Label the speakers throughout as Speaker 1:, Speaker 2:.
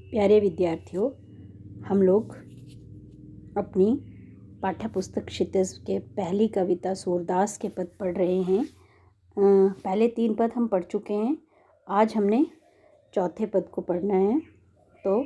Speaker 1: प्यारे विद्यार्थियों, हम लोग अपनी पाठ्य पुस्तक क्षितिज के पहली कविता सूरदास के पद पढ़ रहे हैं। पहले 3 पद हम पढ़ चुके हैं। आज हमने चौथे पद को पढ़ना है। तो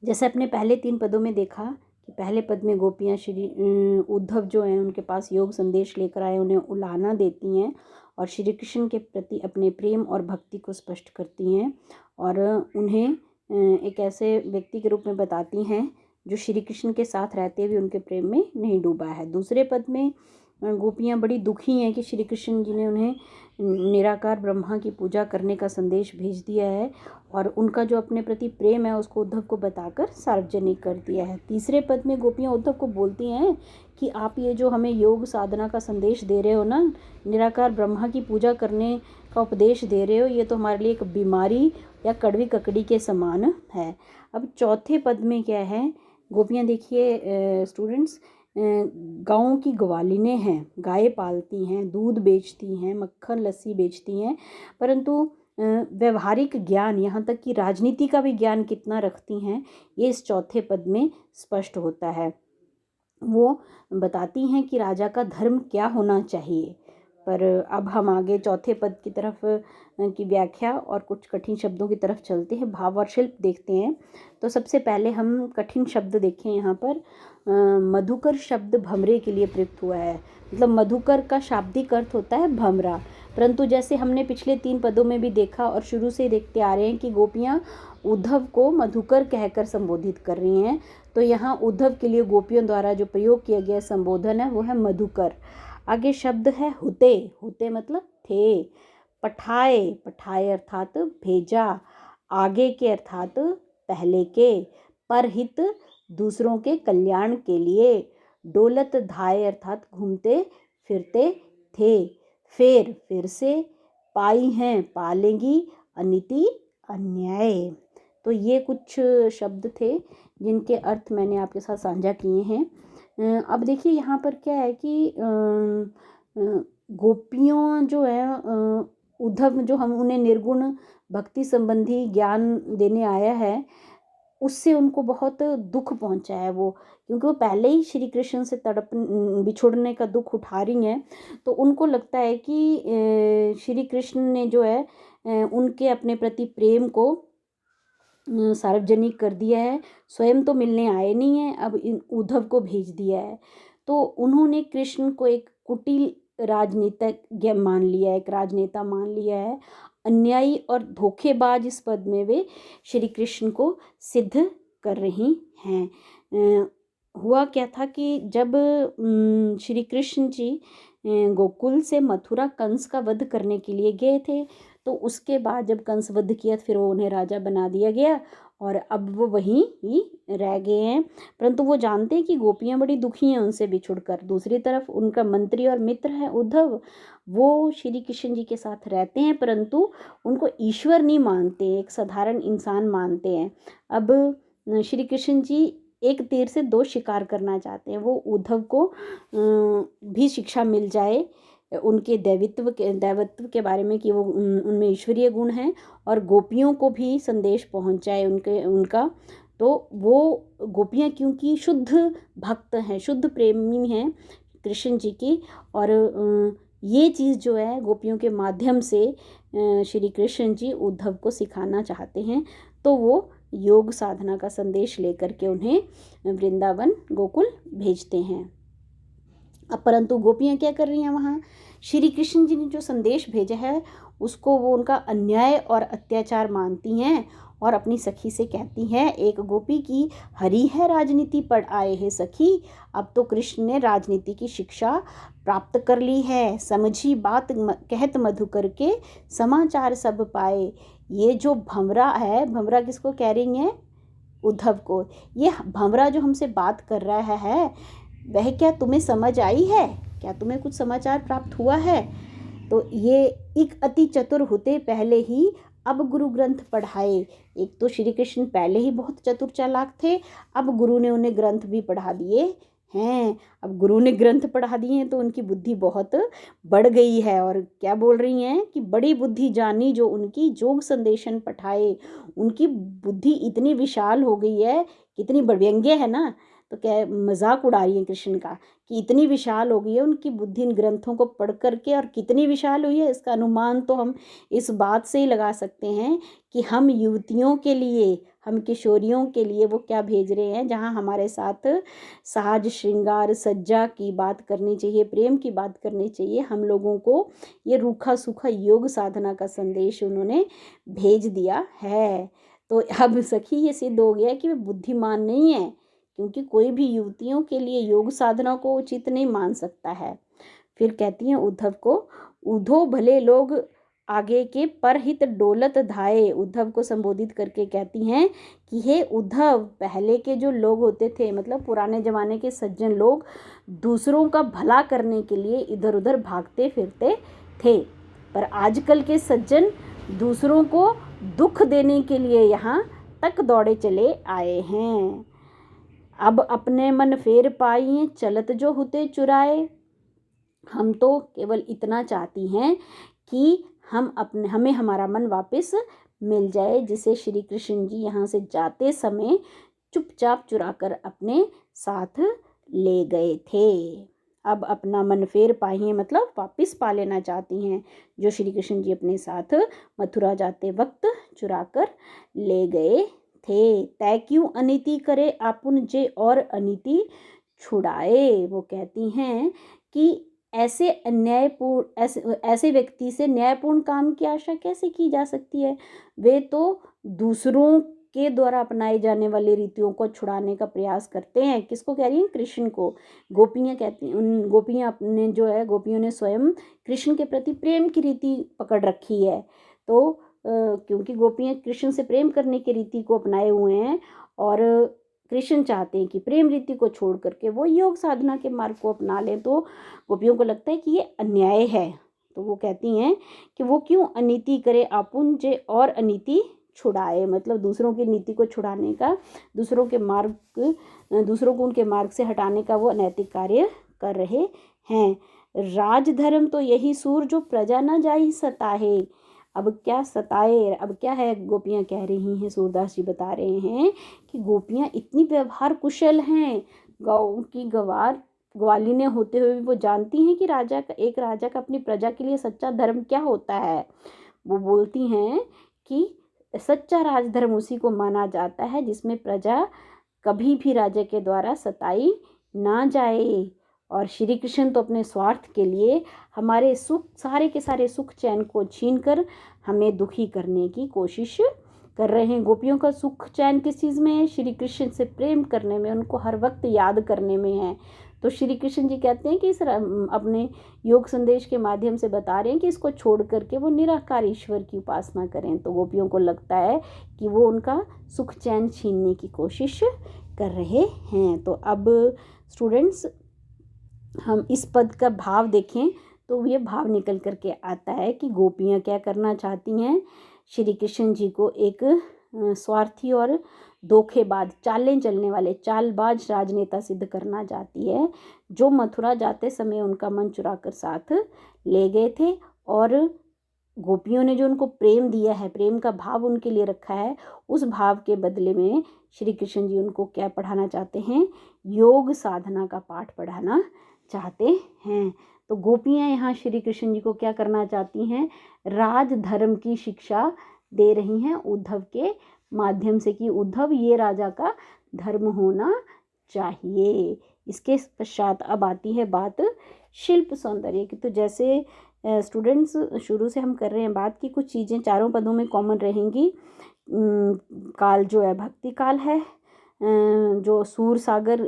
Speaker 1: जैसे अपने पहले 3 पदों में देखा कि पहले पद में गोपियाँ श्री उद्धव जो हैं उनके पास योग संदेश लेकर आए, उन्हें उलाहना देती हैं और श्री कृष्ण के प्रति अपने प्रेम और भक्ति को स्पष्ट करती हैं और उन्हें एक ऐसे व्यक्ति के रूप में बताती हैं जो श्री कृष्ण के साथ रहते हुए उनके प्रेम में नहीं डूबा है। दूसरे पद में गोपियाँ बड़ी दुखी हैं कि श्री कृष्ण जी ने उन्हें निराकार ब्रह्मा की पूजा करने का संदेश भेज दिया है और उनका जो अपने प्रति प्रेम है उसको उद्धव को बताकर सार्वजनिक कर दिया है। तीसरे पद में गोपियाँ उद्धव को बोलती हैं कि आप ये जो हमें योग साधना का संदेश दे रहे हो ना, निराकार ब्रह्मा की पूजा करने का उपदेश दे रहे हो, ये तो हमारे लिए एक बीमारी या कड़वी ककड़ी के समान है। अब चौथे पद में क्या है, गोपियाँ देखिए स्टूडेंट्स, गाँव की ग्वालिनें हैं, गाय पालती हैं, दूध बेचती हैं, मक्खन लस्सी बेचती हैं, परंतु व्यवहारिक ज्ञान यहाँ तक कि राजनीति का भी ज्ञान कितना रखती हैं ये इस चौथे पद में स्पष्ट होता है। वो बताती हैं कि राजा का धर्म क्या होना चाहिए। पर अब हम आगे चौथे पद की तरफ की व्याख्या और कुछ कठिन शब्दों की तरफ चलते हैं, भाव और शिल्प देखते हैं। तो सबसे पहले हम कठिन शब्द देखें। यहाँ पर मधुकर शब्द भमरे के लिए प्रयुक्त हुआ है। मतलब मधुकर का शाब्दिक अर्थ होता है भमरा, परंतु जैसे हमने पिछले 3 पदों में भी देखा और शुरू से देखते आ रहे हैं कि गोपियाँ उद्धव को मधुकर कहकर संबोधित कर रही हैं, तो यहाँ उद्धव के लिए गोपियों द्वारा जो प्रयोग किया गया संबोधन है वो है मधुकर। आगे शब्द है हुते, हुते मतलब थे, पठाए, पठाए अर्थात भेजा, आगे के अर्थात पहले के, परहित दूसरों के कल्याण के लिए, डोलत धाए अर्थात घूमते फिरते थे, फिर से, पाई हैं पालेंगी, अनिति अन्याय। तो ये कुछ शब्द थे जिनके अर्थ मैंने आपके साथ साझा किए हैं। अब देखिए यहाँ पर क्या है कि गोपियों जो है उद्धव जो हम उन्हें निर्गुण भक्ति संबंधी ज्ञान देने आया है उससे उनको बहुत दुख पहुंचा है वो, क्योंकि वो पहले ही श्री कृष्ण से तड़प बिछुड़ने का दुख उठा रही हैं। तो उनको लगता है कि श्री कृष्ण ने जो है उनके अपने प्रति प्रेम को सार्वजनिक कर दिया है, स्वयं तो मिलने आए नहीं हैं, अब उद्धव को भेज दिया है। तो उन्होंने कृष्ण को एक कुटिल राजनीतिज्ञ मान लिया है, एक राजनेता मान लिया है। अन्यायी और धोखेबाज इस पद में वे श्री कृष्ण को सिद्ध कर रही हैं। हुआ क्या था कि जब श्री कृष्ण जी गोकुल से मथुरा कंस का वध करने के लिए गए थे, तो उसके बाद जब कंस वध किया फिर वो उन्हें राजा बना दिया गया और अब वो वहीं ही रह गए हैं। परंतु वो जानते हैं कि गोपियाँ बड़ी दुखी हैं उनसे बिछुड़कर। दूसरी तरफ उनका मंत्री और मित्र है उद्धव, वो श्री कृष्ण जी के साथ रहते हैं परंतु उनको ईश्वर नहीं मानते, एक साधारण इंसान मानते हैं। अब श्री कृष्ण जी एक तीर से 2 शिकार करना चाहते हैं। वो उद्धव को भी शिक्षा मिल जाए उनके दैवत्व के बारे में कि वो उनमें ईश्वरीय गुण हैं, और गोपियों को भी संदेश पहुंच जाए उनका। तो वो गोपियाँ क्योंकि शुद्ध भक्त हैं, शुद्ध प्रेमी हैं कृष्ण जी की, और ये चीज़ जो है गोपियों के माध्यम से श्री कृष्ण जी उद्धव को सिखाना चाहते हैं। तो वो योग साधना का संदेश लेकर के उन्हें वृंदावन गोकुल भेजते हैं। अब परंतु गोपियाँ क्या कर रही हैं, वहाँ श्री कृष्ण जी ने जो संदेश भेजा है उसको वो उनका अन्याय और अत्याचार मानती हैं और अपनी सखी से कहती हैं, एक गोपी की हरी है राजनीति पढ़ आए हैं सखी, अब तो कृष्ण ने राजनीति की शिक्षा प्राप्त कर ली है, समझी बात कहत मधुकर के, समाचार सब पाए। ये जो भंवरा है, भंवरा किसको कह रही हैं, उद्धव को, ये भंवरा जो हमसे बात कर रहा है वह क्या तुम्हें समझ आई है, क्या तुम्हें कुछ समाचार प्राप्त हुआ है। तो ये एक अति चतुर होते पहले ही अब गुरु ग्रंथ पढ़ाए। एक तो श्री कृष्ण पहले ही बहुत चतुर चालाक थे, अब गुरु ने उन्हें ग्रंथ भी पढ़ा दिए हैं। अब गुरु ने ग्रंथ पढ़ा दिए हैं तो उनकी बुद्धि बहुत बढ़ गई है। और क्या बोल रही हैं कि बड़ी बुद्धि जानी जो उनकी जोग संदेशन पठाए। उनकी बुद्धि इतनी विशाल हो गई है, कितनी व्यंग्य है ना, तो क्या मजाक उड़ा रही है कृष्ण का कि इतनी विशाल हो गई है उनकी बुद्धि इन ग्रंथों को पढ़ करके। और कितनी विशाल हुई है इसका अनुमान तो हम इस बात से ही लगा सकते हैं कि हम युवतियों के लिए, हम किशोरियों के लिए वो क्या भेज रहे हैं। जहाँ हमारे साथ साज श्रृंगार सज्जा की बात करनी चाहिए, प्रेम की बात करनी चाहिए, हम लोगों को ये रूखा सूखा योग साधना का संदेश उन्होंने भेज दिया है। तो अब सखी ये सिद्ध हो गया कि वे बुद्धिमान नहीं है, क्योंकि कोई भी युवतियों के लिए योग साधना को उचित नहीं मान सकता है। फिर कहती हैं उद्धव को, उद्धव भले लोग आगे के परहित डोलत धाये। उद्धव को संबोधित करके कहती हैं कि हे उद्धव, पहले के जो लोग होते थे, मतलब पुराने जमाने के सज्जन लोग, दूसरों का भला करने के लिए इधर उधर भागते फिरते थे, पर आजकल के सज्जन दूसरों को दुख देने के लिए यहाँ तक दौड़े चले आए हैं। अब अपने मन फेर पाई चलत जो होते चुराए। हम तो केवल इतना चाहती हैं कि हमें हमारा मन वापस मिल जाए, जिसे श्री कृष्ण जी यहाँ से जाते समय चुपचाप चुरा कर अपने साथ ले गए थे। अब अपना मन फेर पाई मतलब वापस पा लेना चाहती हैं, जो श्री कृष्ण जी अपने साथ मथुरा जाते वक्त चुरा कर ले गए थे। तय क्यों अनीति करे आपुन जे और अनीति छुड़ाए। वो कहती हैं कि ऐसे अन्यायपूर्ण ऐसे व्यक्ति से न्यायपूर्ण काम की आशा कैसे की जा सकती है। वे तो दूसरों के द्वारा अपनाए जाने वाली रीतियों को छुड़ाने का प्रयास करते हैं। किसको कह रही हैं? कृष्ण को। गोपियाँ कहती हैं, उन गोपियाँ अपने जो है, गोपियों ने स्वयं कृष्ण के प्रति प्रेम की रीति पकड़ रखी है। तो क्योंकि गोपियाँ कृष्ण से प्रेम करने की रीति को अपनाए हुए हैं, और कृष्ण चाहते हैं कि प्रेम रीति को छोड़ करके वो योग साधना के मार्ग को अपना लें। तो गोपियों को लगता है कि ये अन्याय है। तो वो कहती हैं कि वो क्यों अनीति करे आपुन जे और अनीति छुड़ाए, मतलब दूसरों की नीति को छुड़ाने का, दूसरों को उनके मार्ग से हटाने का वो अनैतिक कार्य कर रहे हैं। राजधर्म तो यही सूर जो प्रजा न जाई सताहे। अब क्या सताए, अब क्या है, गोपियाँ कह रही हैं, सूरदास जी बता रहे हैं कि गोपियाँ इतनी व्यवहार कुशल हैं, गाँव की ग्वालिनी होते हुए भी वो जानती हैं कि एक राजा का अपनी प्रजा के लिए सच्चा धर्म क्या होता है। वो बोलती हैं कि सच्चा राजधर्म उसी को माना जाता है जिसमें प्रजा कभी भी राजा के द्वारा सताई ना जाए। और श्री कृष्ण तो अपने स्वार्थ के लिए हमारे सुख, सारे के सारे सुख चैन को छीन कर हमें दुखी करने की कोशिश कर रहे हैं। गोपियों का सुख चैन किस चीज़ में है? श्री कृष्ण से प्रेम करने में, उनको हर वक्त याद करने में है। तो श्री कृष्ण जी कहते हैं कि इस अपने योग संदेश के माध्यम से बता रहे हैं कि इसको छोड़ करके वो निराकार ईश्वर की उपासना करें। तो गोपियों को लगता है कि वो उनका सुख चैन छीनने की कोशिश कर रहे हैं। तो अब स्टूडेंट्स, हम इस पद का भाव देखें तो ये भाव निकल करके आता है कि गोपियाँ क्या करना चाहती हैं? श्री कृष्ण जी को एक स्वार्थी और धोखेबाज, चालें चलने वाले चालबाज राजनेता सिद्ध करना चाहती है, जो मथुरा जाते समय उनका मन चुरा कर साथ ले गए थे। और गोपियों ने जो उनको प्रेम दिया है, प्रेम का भाव उनके लिए रखा है, उस भाव के बदले में श्री कृष्ण जी उनको क्या पढ़ाना चाहते हैं? योग साधना का पाठ पढ़ाना चाहते हैं। तो गोपियाँ यहाँ श्री कृष्ण जी को क्या करना चाहती हैं? राजधर्म की शिक्षा दे रही हैं उद्धव के माध्यम से, कि उद्धव, ये राजा का धर्म होना चाहिए। इसके पश्चात अब आती है बात शिल्प सौंदर्य की। तो जैसे स्टूडेंट्स शुरू से हम कर रहे हैं बात की, कुछ चीज़ें चारों पदों में कॉमन रहेंगी। काल जो है भक्ति काल है, जो सूर सागर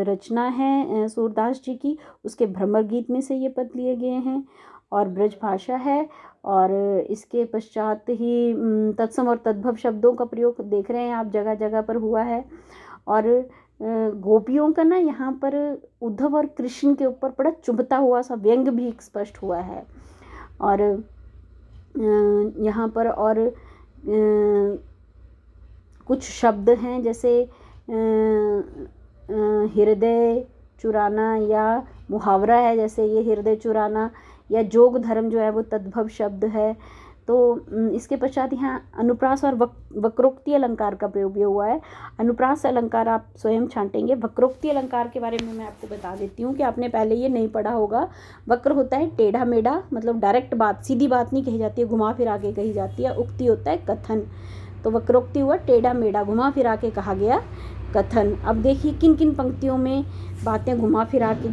Speaker 1: रचना है सूरदास जी की, उसके भ्रमर गीत में से ये पद लिए गए हैं, और ब्रज भाषा है। और इसके पश्चात ही तत्सम और तद्भव शब्दों का प्रयोग देख रहे हैं आप, जगह जगह पर हुआ है। और गोपियों का ना यहाँ पर उद्धव और कृष्ण के ऊपर बड़ा चुभता हुआ सा व्यंग भी स्पष्ट हुआ है। और यहाँ पर और कुछ शब्द हैं, जैसे हृदय, चुराना या मुहावरा है, जैसे ये हृदय चुराना, या जोग धर्म जो है वो तद्भव शब्द है। तो इसके पश्चात यहाँ अनुप्रास और वक्रोक्ति अलंकार का प्रयोग भी हुआ है। अनुप्रास अलंकार आप स्वयं छांटेंगे। वक्रोक्ति अलंकार के बारे में मैं आपको बता देती हूँ कि आपने पहले ये नहीं पढ़ा होगा। वक्र होता है टेढ़ा मेढ़ा, मतलब डायरेक्ट बात, सीधी बात नहीं कही जाती है, घुमा फिरा के कही जाती है। उक्ति होता है कथन, तो वक्रोक्ति हुआ टेढ़ा मेढ़ा, घुमा फिरा के कहा गया कथन। अब देखिए किन किन पंक्तियों में बातें घुमा फिरा के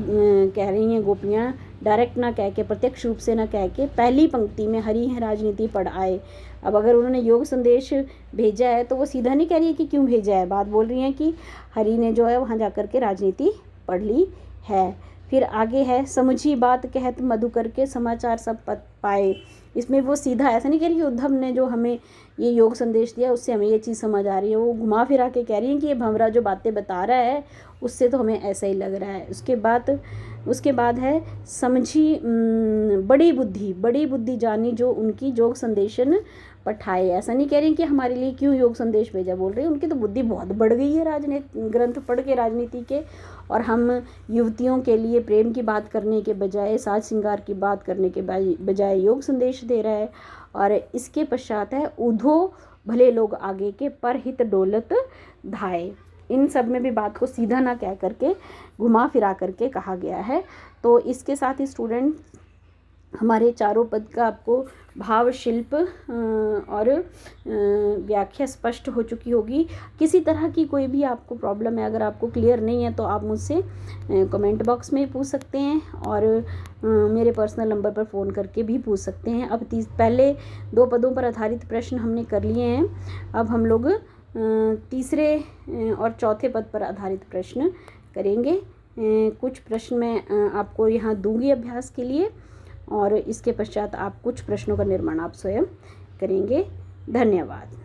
Speaker 1: कह रही हैं गोपियाँ, डायरेक्ट ना कह के, प्रत्यक्ष रूप से ना कह के। पहली पंक्ति में हरि है राजनीति पढ़ आए। अब अगर उन्होंने योग संदेश भेजा है तो वो सीधा नहीं कह रही है कि क्यों भेजा है, बात बोल रही हैं कि हरि ने जो है वहाँ जा कर के राजनीति पढ़ ली है। फिर आगे है समझी बात कहत मधु करके समाचार सब पाए। इसमें वो सीधा ऐसा नहीं कह रही कि उद्धव ने जो हमें ये योग संदेश दिया उससे हमें ये चीज़ समझ आ रही है, वो घुमा फिरा के कह रही है कि ये भंवरा जो बातें बता रहा है उससे तो हमें ऐसा ही लग रहा है। उसके बाद है समझी बड़ी बुद्धि जानी जो उनकी योग संदेशन पठाए। ऐसा नहीं कह रही कि हमारे लिए क्यों योग संदेश भेजा, बोल रही है उनकी तो बुद्धि बहुत बढ़ गई है राजनीति ग्रंथ पढ़ के, राजनीति के। और हम युवतियों के लिए प्रेम की बात करने के बजाय, साज श्रृंगार की बात करने के बजाय योग संदेश दे रहा है। और इसके पश्चात है उधो भले लोग आगे के पर हित डोलत धाए। इन सब में भी बात को सीधा ना कह करके घुमा फिरा करके कहा गया है। तो इसके साथ ही स्टूडेंट हमारे चारों पद का आपको भाव, शिल्प और व्याख्या स्पष्ट हो चुकी होगी। किसी तरह की कोई भी आपको प्रॉब्लम है, अगर आपको क्लियर नहीं है तो आप मुझसे कमेंट बॉक्स में पूछ सकते हैं और मेरे पर्सनल नंबर पर फ़ोन करके भी पूछ सकते हैं। अब पहले 2 पदों पर आधारित प्रश्न हमने कर लिए हैं, अब हम लोग तीसरे और चौथे पद पर आधारित प्रश्न करेंगे। कुछ प्रश्न मैं आपको यहाँ दूंगी अभ्यास के लिए और इसके पश्चात आप कुछ प्रश्नों का निर्माण आप स्वयं करेंगे। धन्यवाद।